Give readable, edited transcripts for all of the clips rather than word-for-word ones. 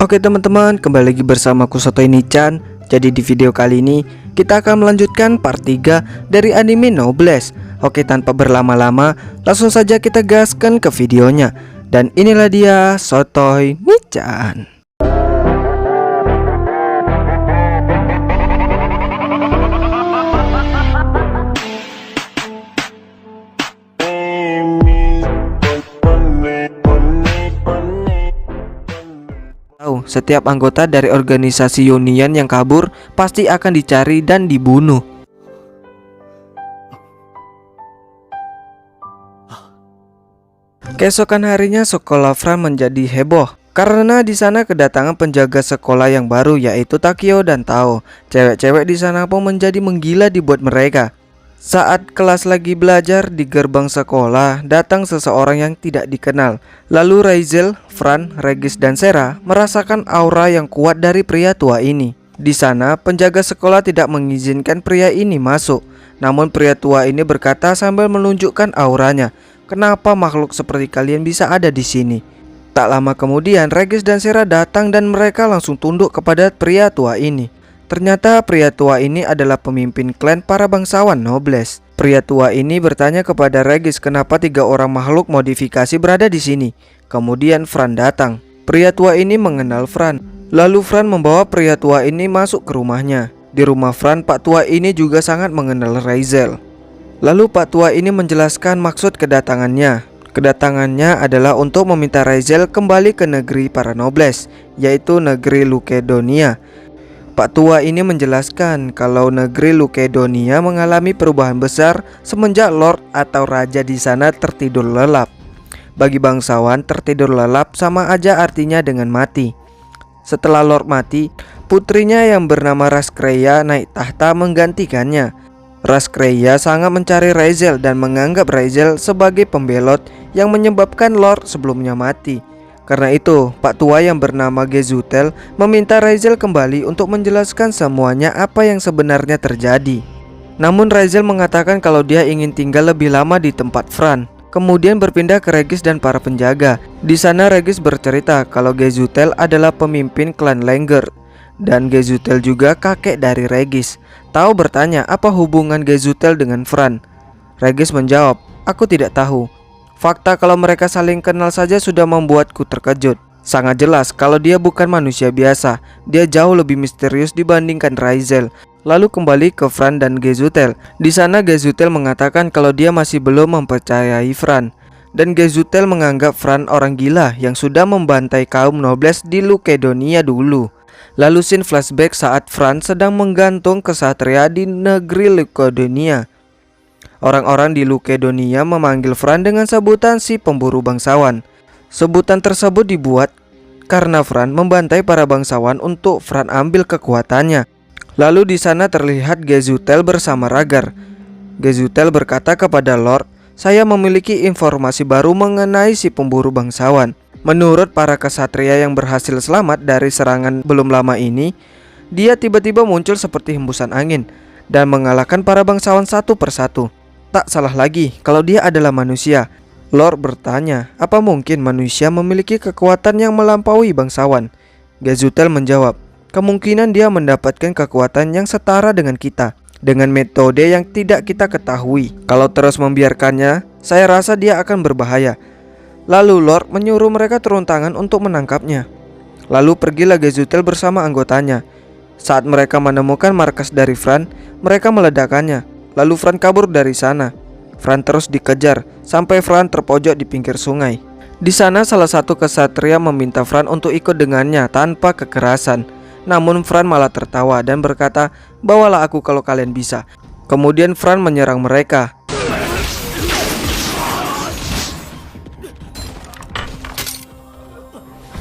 Oke teman-teman, kembali lagi bersama aku Sotoy Nichan. Jadi di video kali ini kita akan melanjutkan part 3 dari anime Noblesse. Oke, tanpa berlama-lama langsung saja kita gaskan ke videonya. Dan inilah dia Sotoy Nichan. Setiap anggota dari organisasi Union yang kabur pasti akan dicari dan dibunuh. Keesokan harinya sekolah Fran menjadi heboh karena di sana kedatangan penjaga sekolah yang baru, yaitu Takio dan Tao. Cewek-cewek di sana pun menjadi menggila dibuat mereka. Saat kelas lagi belajar di gerbang sekolah, datang seseorang yang tidak dikenal. Lalu Raizel, Fran, Regis, dan Sera merasakan aura yang kuat dari pria tua ini. Di sana, penjaga sekolah tidak mengizinkan pria ini masuk. Namun pria tua ini berkata sambil menunjukkan auranya, "Kenapa makhluk seperti kalian bisa ada di sini?" Tak lama kemudian, Regis dan Sera datang dan mereka langsung tunduk kepada pria tua ini. Ternyata pria tua ini adalah pemimpin klan para bangsawan Noblesse. Pria tua ini bertanya kepada Regis kenapa 3 orang makhluk modifikasi berada di sini. Kemudian Fran datang. Pria tua ini mengenal Fran. Lalu Fran membawa pria tua ini masuk ke rumahnya. Di rumah Fran, Pak tua ini juga sangat mengenal Raizel. Lalu Pak tua ini menjelaskan maksud kedatangannya. Kedatangannya adalah untuk meminta Raizel kembali ke negeri para Noblesse, yaitu negeri Lukedonia. Pak tua ini menjelaskan kalau negeri Lukedonia mengalami perubahan besar semenjak Lord atau Raja di sana tertidur lelap. Bagi bangsawan, tertidur lelap sama aja artinya dengan mati. Setelah Lord mati, putrinya yang bernama Raskreya naik tahta menggantikannya. Raskreya sangat mencari Raizel dan menganggap Raizel sebagai pembelot yang menyebabkan Lord sebelumnya mati. Karena itu, Pak tua yang bernama Gezutel meminta Raizel kembali untuk menjelaskan semuanya apa yang sebenarnya terjadi. Namun Raizel mengatakan kalau dia ingin tinggal lebih lama di tempat Fran. Kemudian berpindah ke Regis dan para penjaga. Di sana Regis bercerita kalau Gezutel adalah pemimpin klan Langer dan Gezutel juga kakek dari Regis. Tao bertanya apa hubungan Gezutel dengan Fran. Regis menjawab, "Aku tidak tahu. Fakta kalau mereka saling kenal saja sudah membuatku terkejut. Sangat jelas kalau dia bukan manusia biasa. Dia jauh lebih misterius dibandingkan Raizel." Lalu kembali ke Fran dan Gezutel. Di sana Gezutel mengatakan kalau dia masih belum mempercayai Fran. Dan Gezutel menganggap Fran orang gila yang sudah membantai kaum Noblesse di Lukedonia dulu. Lalu scene flashback saat Fran sedang menggantung kesatria di negeri Lukedonia. Orang-orang di Lukedonia memanggil Fran dengan sebutan si pemburu bangsawan. Sebutan tersebut dibuat karena Fran membantai para bangsawan untuk Fran ambil kekuatannya. Lalu di sana terlihat Gezutel bersama Ragar. Gezutel berkata kepada Lord, "Saya memiliki informasi baru mengenai si pemburu bangsawan. Menurut para kesatria yang berhasil selamat dari serangan belum lama ini, dia tiba-tiba muncul seperti hembusan angin dan mengalahkan para bangsawan satu persatu. Tak salah lagi kalau dia adalah manusia." Lord bertanya, "Apa mungkin manusia memiliki kekuatan yang melampaui bangsawan?" Gezutel menjawab, "Kemungkinan dia mendapatkan kekuatan yang setara dengan kita dengan metode yang tidak kita ketahui. Kalau terus membiarkannya, saya rasa dia akan berbahaya." Lalu Lord menyuruh mereka turun tangan untuk menangkapnya. Lalu pergilah Gezutel bersama anggotanya. Saat mereka menemukan markas dari Fran, mereka meledakkannya. Lalu Fran kabur dari sana. Fran terus dikejar sampai Fran terpojok di pinggir sungai. Di sana salah satu kesatria meminta Fran untuk ikut dengannya tanpa kekerasan. Namun Fran malah tertawa dan berkata, "Bawalah aku kalau kalian bisa." Kemudian Fran menyerang mereka.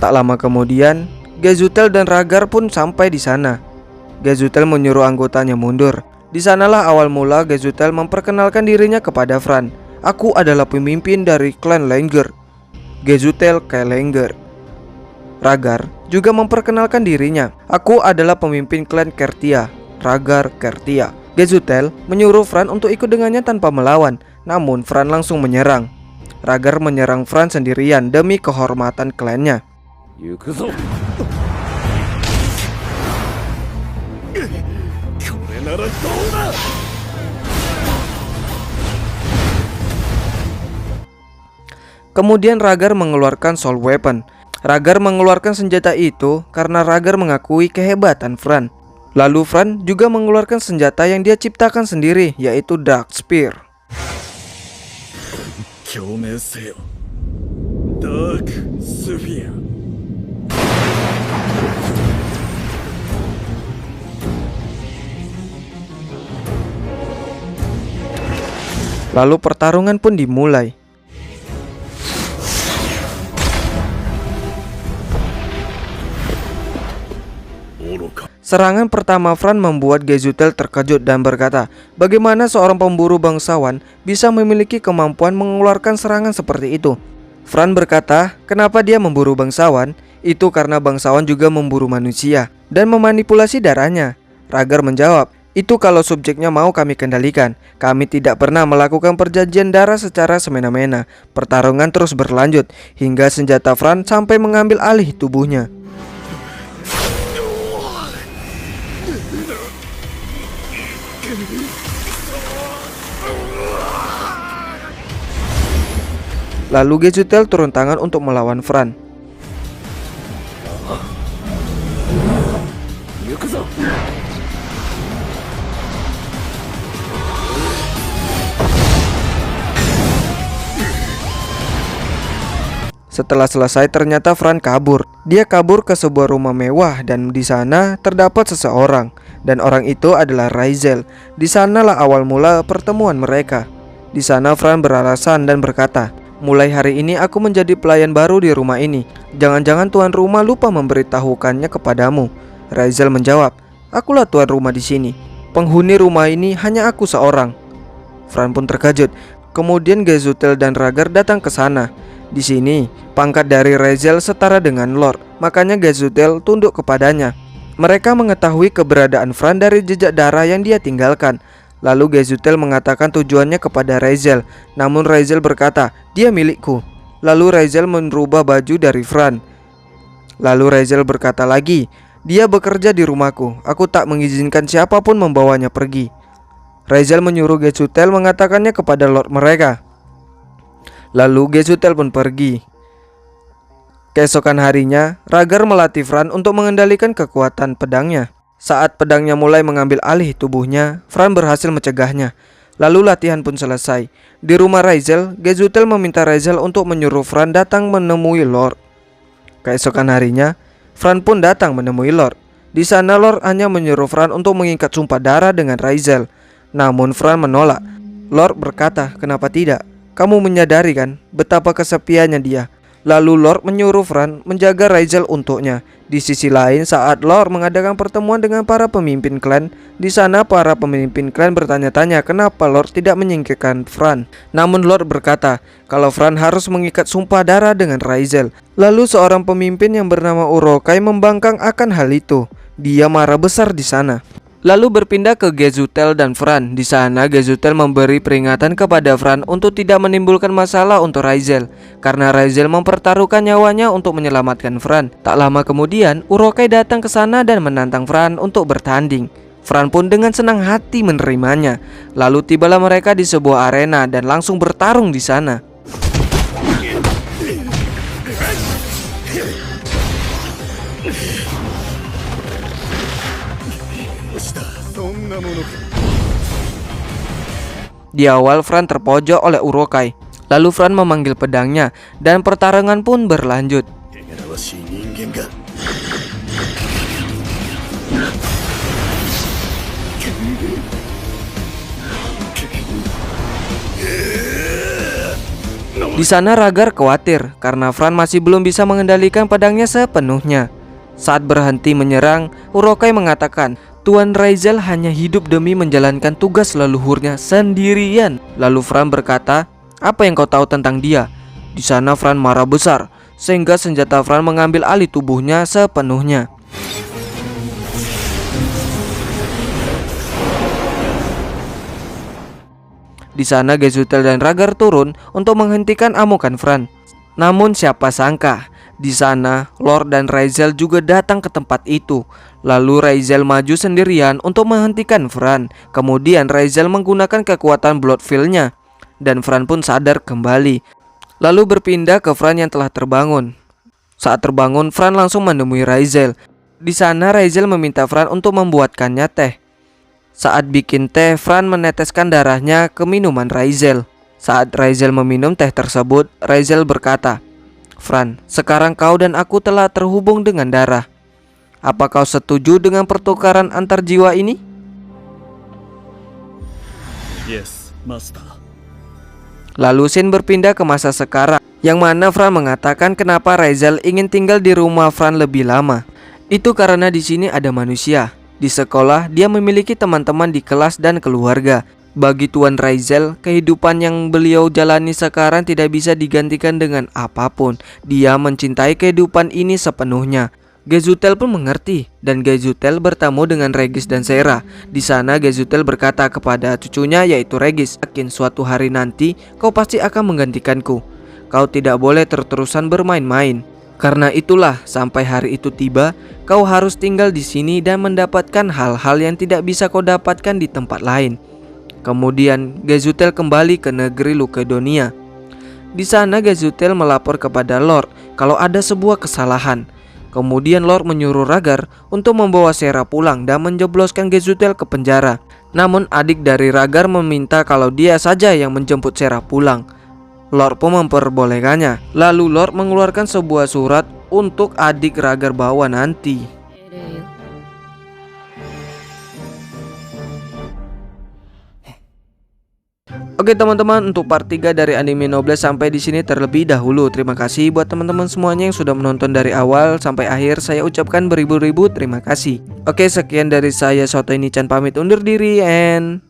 Tak lama kemudian, Gezutel dan Ragar pun sampai di sana. Gezutel menyuruh anggotanya mundur. Di sanalah awal mula Gezutel memperkenalkan dirinya kepada Fran. "Aku adalah pemimpin dari klan Langer." Gezutel ke Langer. Ragar juga memperkenalkan dirinya. "Aku adalah pemimpin klan Kertia." Ragar Kertia. Gezutel menyuruh Fran untuk ikut dengannya tanpa melawan. Namun Fran langsung menyerang. Ragar menyerang Fran sendirian demi kehormatan klannya. Kemudian Ragar mengeluarkan Soul Weapon. Ragar mengeluarkan senjata itu karena Ragar mengakui kehebatan Fran. Lalu Fran juga mengeluarkan senjata yang dia ciptakan sendiri, yaitu Dark Spear. Dark Sphere. Lalu pertarungan pun dimulai. Serangan pertama Fran membuat Gezutel terkejut dan berkata, bagaimana seorang pemburu bangsawan bisa memiliki kemampuan mengeluarkan serangan seperti itu? Fran berkata, kenapa dia memburu bangsawan? Itu karena bangsawan juga memburu manusia dan memanipulasi darahnya. Ragar menjawab, itu kalau subjeknya mau kami kendalikan. Kami tidak pernah melakukan perjanjian darah secara semena-mena. Pertarungan terus berlanjut hingga senjata Fran sampai mengambil alih tubuhnya. Lalu Gezutel turun tangan untuk melawan Fran. Setelah selesai ternyata Fran kabur. Dia kabur ke sebuah rumah mewah dan di sana terdapat seseorang dan orang itu adalah Raizel. Di sanalah awal mula pertemuan mereka. Di sana Fran beralasan dan berkata, mulai hari ini aku menjadi pelayan baru di rumah ini. Jangan-jangan tuan rumah lupa memberitahukannya kepadamu. Raizel menjawab, akulah tuan rumah di sini. Penghuni rumah ini hanya aku seorang. Fran pun terkejut. Kemudian Gezutel dan Ragar datang ke sana. Di sini, pangkat dari Raizel setara dengan Lord. Makanya Gezutel tunduk kepadanya. Mereka mengetahui keberadaan Fran dari jejak darah yang dia tinggalkan. Lalu Gezutel mengatakan tujuannya kepada Raizel. Namun Raizel berkata, dia milikku. Lalu Raizel merubah baju dari Fran. Lalu Raizel berkata lagi, dia bekerja di rumahku. Aku tak mengizinkan siapapun membawanya pergi. Raizel menyuruh Gezutel mengatakannya kepada Lord mereka. Lalu Gezutel pun pergi. Keesokan harinya, Ragar melatih Fran untuk mengendalikan kekuatan pedangnya. Saat pedangnya mulai mengambil alih tubuhnya, Fran berhasil mencegahnya. Lalu latihan pun selesai. Di rumah Raizel, Gezutel meminta Raizel untuk menyuruh Fran datang menemui Lord. Keesokan harinya, Fran pun datang menemui Lord. Di sana Lord hanya menyuruh Fran untuk mengikat sumpah darah dengan Raizel. Namun Fran menolak. Lord berkata, kenapa tidak? Kamu menyadari kan betapa kesepiannya dia. Lalu Lord menyuruh Fran menjaga Raizel untuknya. Di sisi lain, saat Lord mengadakan pertemuan dengan para pemimpin klan, di sana para pemimpin klan bertanya-tanya kenapa Lord tidak menyingkirkan Fran. Namun Lord berkata kalau Fran harus mengikat sumpah darah dengan Raizel. Lalu seorang pemimpin yang bernama Urokai membangkang akan hal itu. Dia marah besar di sana. Lalu berpindah ke Gezutel dan Fran. Di sana Gezutel memberi peringatan kepada Fran untuk tidak menimbulkan masalah untuk Raizel, karena Raizel mempertaruhkan nyawanya untuk menyelamatkan Fran. Tak lama kemudian Urokai datang ke sana dan menantang Fran untuk bertanding. Fran pun dengan senang hati menerimanya. Lalu tibalah mereka di sebuah arena dan langsung bertarung di sana. Di awal Fran terpojok oleh Urokai. Lalu Fran memanggil pedangnya dan pertarungan pun berlanjut. Di sana Ragar khawatir karena Fran masih belum bisa mengendalikan pedangnya sepenuhnya. Saat berhenti menyerang, Urokai mengatakan Tuan Raizel hanya hidup demi menjalankan tugas leluhurnya sendirian. Lalu Fran berkata, apa yang kau tahu tentang dia? Di sana Fran marah besar, sehingga senjata Fran mengambil alih tubuhnya sepenuhnya. Di sana Gezutel dan Ragar turun untuk menghentikan amukan Fran. Namun siapa sangka, Di sana, Lord dan Raizel juga datang ke tempat itu. Lalu Raizel maju sendirian untuk menghentikan Fran. Kemudian Raizel menggunakan kekuatan Bloodfield-nya dan Fran pun sadar kembali. Lalu berpindah ke Fran yang telah terbangun. Saat terbangun, Fran langsung menemui Raizel. Di sana Raizel meminta Fran untuk membuatkannya teh. Saat bikin teh, Fran meneteskan darahnya ke minuman Raizel. Saat Raizel meminum teh tersebut, Raizel berkata, "Fran, sekarang kau dan aku telah terhubung dengan darah. Apa kau setuju dengan pertukaran antar jiwa ini?" Yes, Master. Lalu scene berpindah ke masa sekarang, yang mana Fran mengatakan kenapa Raizel ingin tinggal di rumah Fran lebih lama. Itu karena di sini ada manusia. Di sekolah, dia memiliki teman-teman di kelas dan keluarga. Bagi Tuan Raizel, kehidupan yang beliau jalani sekarang tidak bisa digantikan dengan apapun. Dia mencintai kehidupan ini sepenuhnya. Gezutel pun mengerti, dan Gezutel bertemu dengan Regis dan Sera. Di sana Gezutel berkata kepada cucunya yaitu Regis, "Yakin suatu hari nanti kau pasti akan menggantikanku. Kau tidak boleh terus-terusan bermain-main. Karena itulah sampai hari itu tiba, kau harus tinggal di sini dan mendapatkan hal-hal yang tidak bisa kau dapatkan di tempat lain." Kemudian Gezutel kembali ke negeri Lukedonia. Di sana Gezutel melapor kepada Lord kalau ada sebuah kesalahan. Kemudian Lord menyuruh Ragar untuk membawa Sera pulang dan menjebloskan Gezutel ke penjara. Namun adik dari Ragar meminta kalau dia saja yang menjemput Sera pulang. Lord pun memperbolehkannya. Lalu Lord mengeluarkan sebuah surat untuk adik Ragar bawa nanti. Oke teman-teman, untuk part 3 dari anime Noblesse sampai di sini terlebih dahulu. Terima kasih buat teman-teman semuanya yang sudah menonton dari awal sampai akhir. Saya ucapkan beribu-ribu terima kasih. Oke, sekian dari saya Soto ini Chan pamit undur diri and